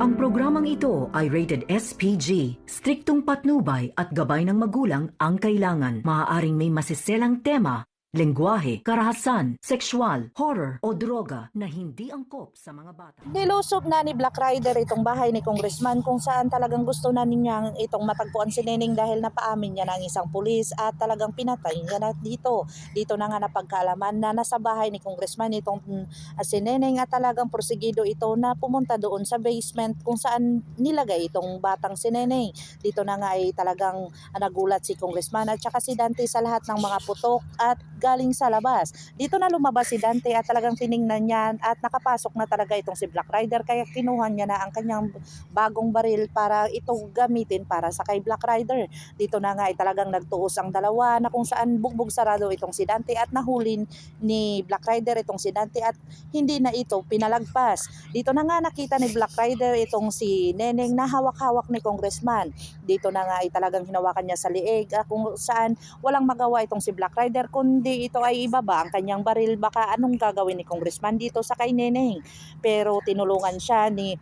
Ang programang ito ay rated SPG. Striktong patnubay at gabay ng magulang ang kailangan. Maaaring may masiselang tema, lengguwahe, karahasan, sexual, horror o droga na hindi angkop sa mga bata. Nilusob na ni Black Rider itong bahay ni Congressman kung saan talagang gusto na niyang itong matagpuan si Neneng dahil napaamin niya ng isang pulis at talagang pinatay niya na dito. Dito na nga napagkaalaman na nasa bahay ni Congressman itong si Neneng at talagang porsigido ito na pumunta doon sa basement kung saan nilagay itong batang si Neneng. Dito na nga ay talagang nagulat si Congressman at saka si Dante sa lahat ng mga putok at galing sa labas. Dito na lumabas si Dante at talagang tiningnan niya at nakapasok na talaga itong si Black Rider kaya kinuha niya na ang kanyang bagong baril para ito gamitin para sa kay Black Rider. Dito na nga ay talagang nagtuos ang dalawa na kung saan bugbog sarado itong si Dante at nahulin ni Black Rider itong si Dante at hindi na ito pinalagpas. Dito na nga nakita ni Black Rider itong si Neneng na hawak-hawak ni Congressman. Dito na nga ay talagang hinawakan niya sa liig kung saan walang magawa itong si Black Rider kundi ito ay ibaba ang kanyang baril, baka anong gagawin ni Congressman dito sa kay Neneng. Pero tinulungan siya ni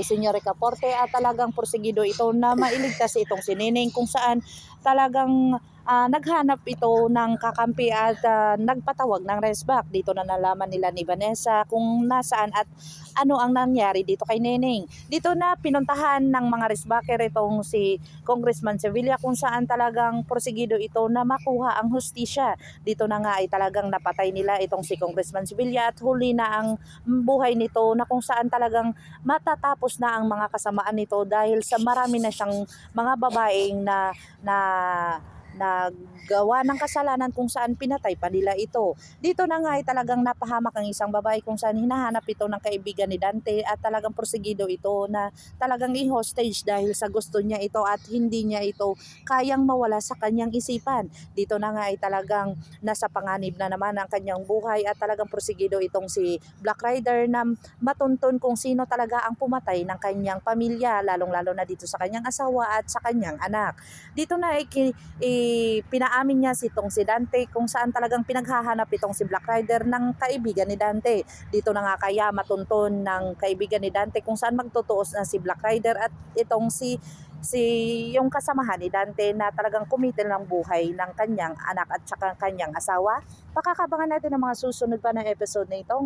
Senyor Caporte at talagang porsigido ito na mailigtas itong si Neneng kung saan talagang naghanap ito ng kakampi at nagpatawag ng resback. Dito na nalaman nila ni Vanessa kung nasaan at ano ang nangyari dito kay Neneng. Dito na pinuntahan ng mga resbacker itong si Congressman Sevilla kung saan talagang porsigido ito na makuha ang hustisya. Dito na nga ay talagang napatay nila itong si Congressman Sevilla at huli na ang buhay nito na kung saan talagang matatapos na ang mga kasamaan nito dahil sa marami na siyang mga babaeng na gawa ng kasalanan kung saan pinatay pa nila ito. Dito na nga ay talagang napahamak ang isang babae kung saan hinahanap ito ng kaibigan ni Dante at talagang porsigido ito na talagang i-hostage dahil sa gusto niya ito at hindi niya ito kayang mawala sa kanyang isipan. Dito na nga ay talagang nasa panganib na naman ang kanyang buhay at talagang porsigido itong si Black Rider na matuntun kung sino talaga ang pumatay ng kanyang pamilya, lalong-lalo na dito sa kanyang asawa at sa kanyang anak. Dito na ay pinaamin niya si Dante kung saan talagang pinaghahanap itong si Black Rider ng kaibigan ni Dante. Dito na nga kaya matuntun ng kaibigan ni Dante kung saan magtutuos na si Black Rider at itong si yung kasamahan ni Dante na talagang kumitil ng buhay ng kanyang anak at saka kanyang asawa. Pakakabangan natin ang mga susunod pa na episode na ito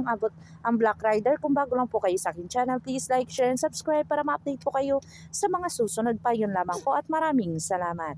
ang Black Rider. Kung bago lang po kayo sa aking channel, please like, share, and subscribe para ma-update po kayo sa mga susunod pa. Yun lamang po at maraming salamat.